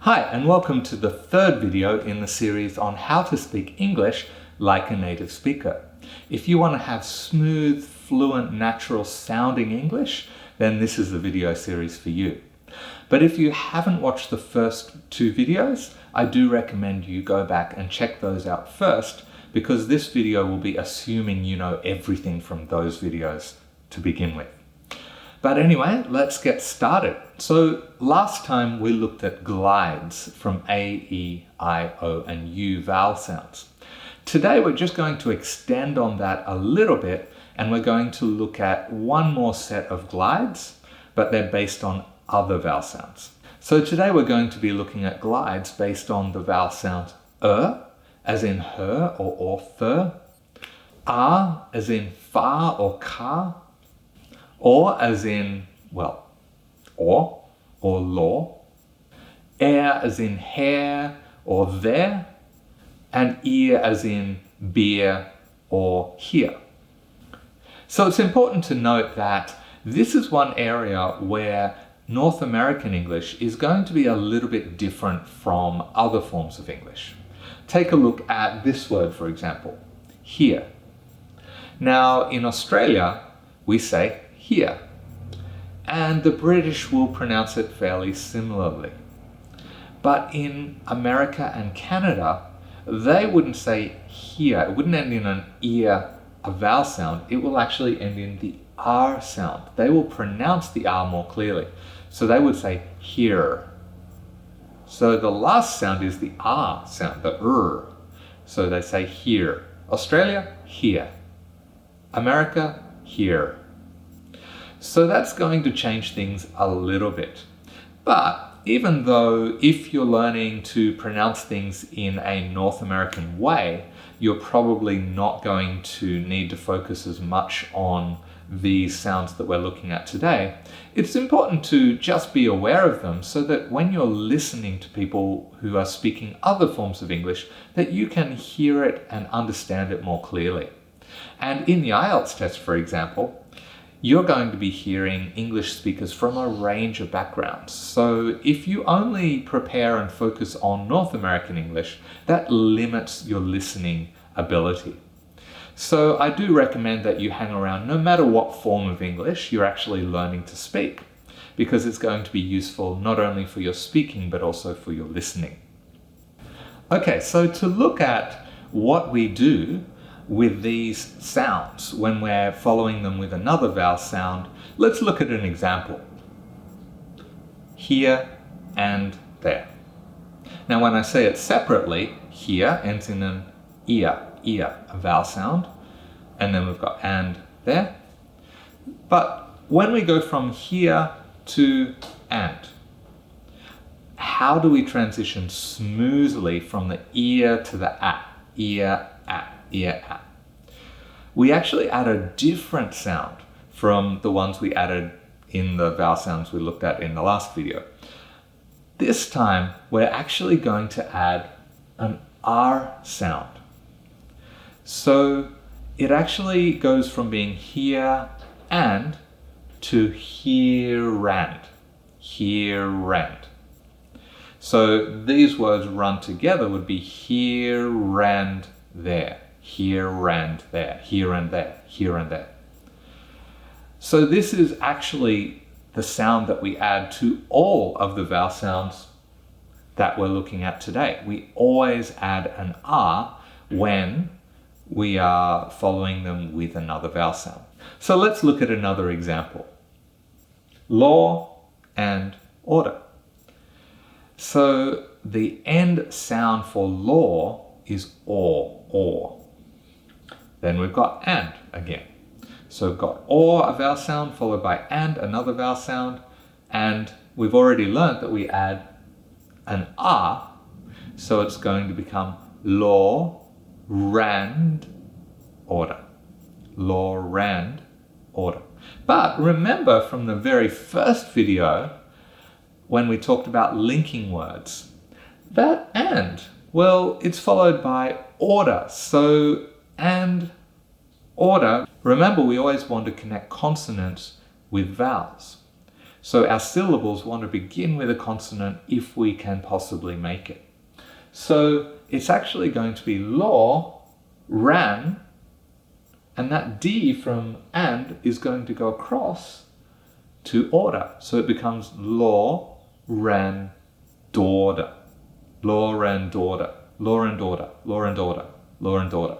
Hi, and welcome to the third video in the series on how to speak English like a native speaker. If you want to have smooth, fluent, natural sounding English, then this is the video series for you. But if you haven't watched the first two videos, I do recommend you go back and check those out first, because this video will be assuming you know everything from those videos to begin with. But anyway, let's get started. So last time we looked at glides from A, E, I, O, and U vowel sounds. Today we're just going to extend on that a little bit, and we're going to look at one more set of glides, but they're based on other vowel sounds. So today we're going to be looking at glides based on the vowel sound as in her or fur, as in fa or ka, or as in, well, or law, as in hair or there, and ear as in beer or here. So it's important to note that this is one area where North American English is going to be a little bit different from other forms of English. Take a look at this word, for example, here. Now, in Australia, we say here, and the British will pronounce it fairly similarly. But in America and Canada, they wouldn't say here. It wouldn't end in an ear, a vowel sound. It will actually end in the R sound. They will pronounce the R more clearly. So they would say here. So the last sound is the R sound, the R. So they say here. Australia, here. America, here. So that's going to change things a little bit. But even though if you're learning to pronounce things in a North American way, you're probably not going to need to focus as much on these sounds that we're looking at today, it's important to just be aware of them so that when you're listening to people who are speaking other forms of English, that you can hear it and understand it more clearly. And in the IELTS test, for example, you're going to be hearing English speakers from a range of backgrounds. So if you only prepare and focus on North American English, that limits your listening ability. So I do recommend that you hang around no matter what form of English you're actually learning to speak, because it's going to be useful not only for your speaking, but also for your listening. Okay, so to look at what we do with these sounds when we're following them with another vowel sound, let's look at an example. Here and there. Now when I say it separately, here ends in an ear, a vowel sound, and then we've got and there. But when we go from here to and, how do we transition smoothly from the ear to the ear, ear, we actually add a different sound from the ones we added in the vowel sounds we looked at in the last video. This time, we're actually going to add an R sound. So it actually goes from being here and to here and. So these words run together would be here and there. Here and there, here and there, here and there. So this is actually the sound that we add to all of the vowel sounds that we're looking at today. We always add an R when we are following them with another vowel sound. So let's look at another example. Law and order. So the end sound for law is or. Then we've got and again. So we've got or, a vowel sound, followed by and, another vowel sound. And we've already learned that we add an R. So it's going to become law, rand, order. Law, rand, order. But remember from the very first video, when we talked about linking words, that and, well, it's followed by order. So and order, remember we always want to connect consonants with vowels. So our syllables want to begin with a consonant if we can possibly make it. So it's actually going to be law, ran, and that D from and is going to go across to order. So it becomes law, ran, daughter. Law, ran, daughter. Law and daughter. Law and daughter. Law and daughter.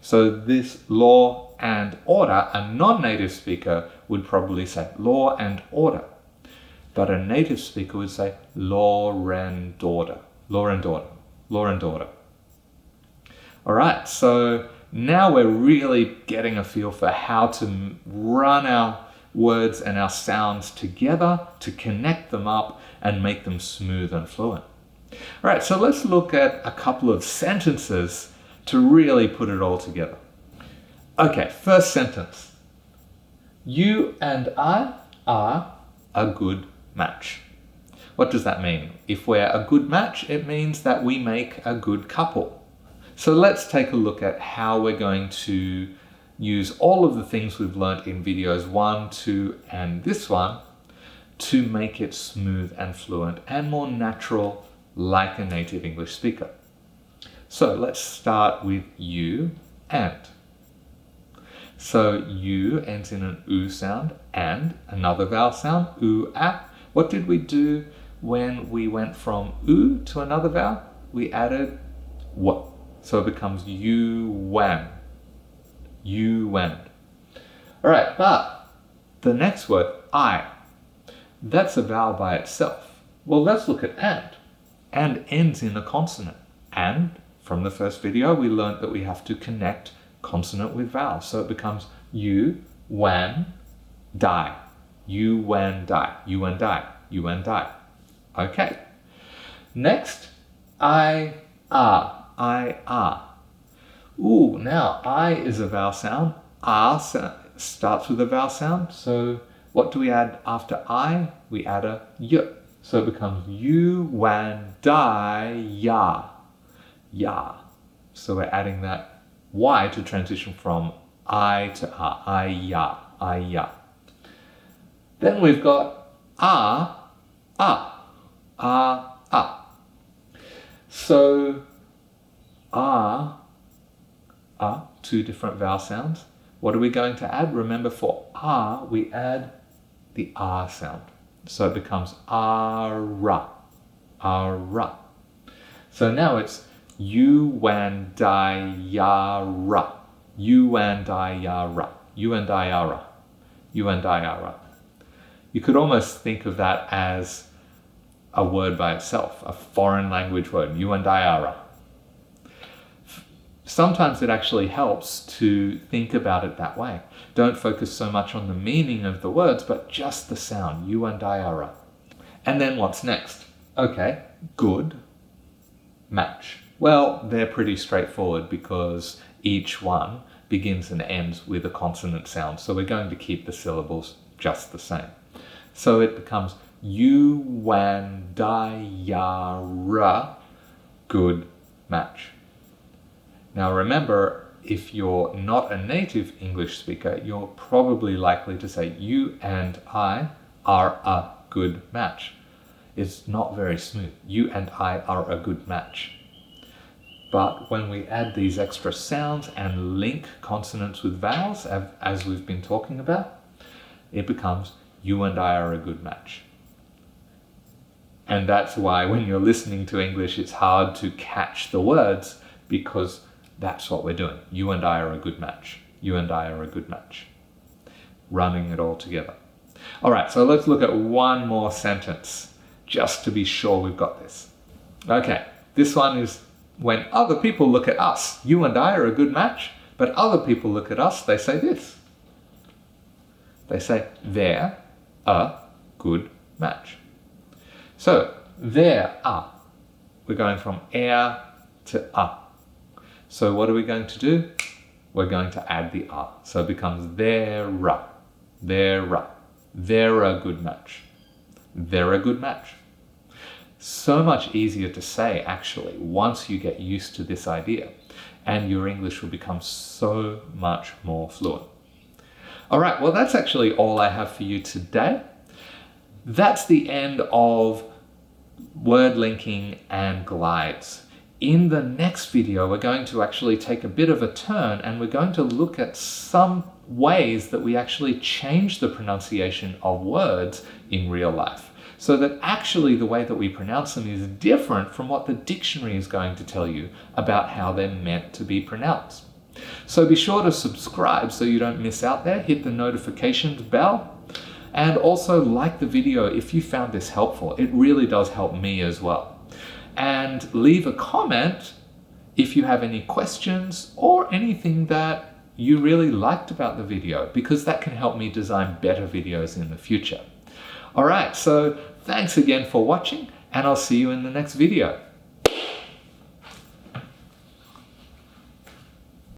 So this law and order, a non-native speaker would probably say law and order. But a native speaker would say law, ran, daughter. Law and daughter. Law and daughter. All right, so now we're really getting a feel for how to run our words and our sounds together to connect them up and make them smooth and fluent. All right, so let's look at a couple of sentences to really put it all together. Okay, first sentence. You and I are a good match. What does that mean? If we're a good match, it means that we make a good couple. So let's take a look at how we're going to use all of the things we've learned in videos 1, 2, and this one to make it smooth and fluent and more natural like a native English speaker. So let's start with you and. So you ends in an oo sound and another vowel sound, oo, ah. What did we do when we went from oo to another vowel? We added w. So it becomes you, wan. You, wan. All right, but the next word, I, that's a vowel by itself. Well, let's look at and. And ends in a consonant. And from the first video, we learned that we have to connect consonant with vowel. So it becomes you, wan, die. You, wan, die. You, and die. You, and die. Okay. Next, I, are. I, are. Ooh, now I is a vowel sound. R starts with a vowel sound. So what do we add after I? We add a y. So it becomes you, wan, die, ya. Ya. So we're adding that Y to transition from I to R. I, ya. I, ya. Then we've got ah, ah. Ah, ah. So ah, two different vowel sounds. What are we going to add? Remember, for ah, we add the R sound. So it becomes ara, ara. So now it's you, wan, die, yara. You, and I, yara. You, and I, ara. You, and I, ara. You could almost think of that as a word by itself, a foreign language word, you and I, ara. Sometimes it actually helps to think about it that way. Don't focus so much on the meaning of the words, but just the sound, you and I, ara. And then what's next? Okay, good, match. Well, they're pretty straightforward because each one begins and ends with a consonant sound. So we're going to keep the syllables just the same. So it becomes you, wan, die, yara, good match. Now remember, if you're not a native English speaker, you're probably likely to say you and I are a good match. It's not very smooth. You and I are a good match. But when we add these extra sounds and link consonants with vowels, as we've been talking about, it becomes you and I are a good match. And that's why when you're listening to English, it's hard to catch the words, because that's what we're doing. You and I are a good match. You and I are a good match. Running it all together. All right, so let's look at one more sentence, just to be sure we've got this. Okay, this one is when other people look at us. You and I are a good match, but other people look at us, they say this. They say, they're a good match. So, they're a. We're going from er to a. So what are we going to do? We're going to add the a. So it becomes they're a. They're a. They're a good match. They're a good match. So much easier to say, actually, once you get used to this idea, and your English will become so much more fluent. All right, well, that's actually all I have for you today. That's the end of word linking and glides. In the next video, we're going to actually take a bit of a turn and we're going to look at some ways that we actually change the pronunciation of words in real life, so that actually the way that we pronounce them is different from what the dictionary is going to tell you about how they're meant to be pronounced. So be sure to subscribe so you don't miss out there. Hit the notifications bell and also like the video if you found this helpful. It really does help me as well. And leave a comment if you have any questions or anything that you really liked about the video, because that can help me design better videos in the future. All right, so thanks again for watching, and I'll see you in the next video.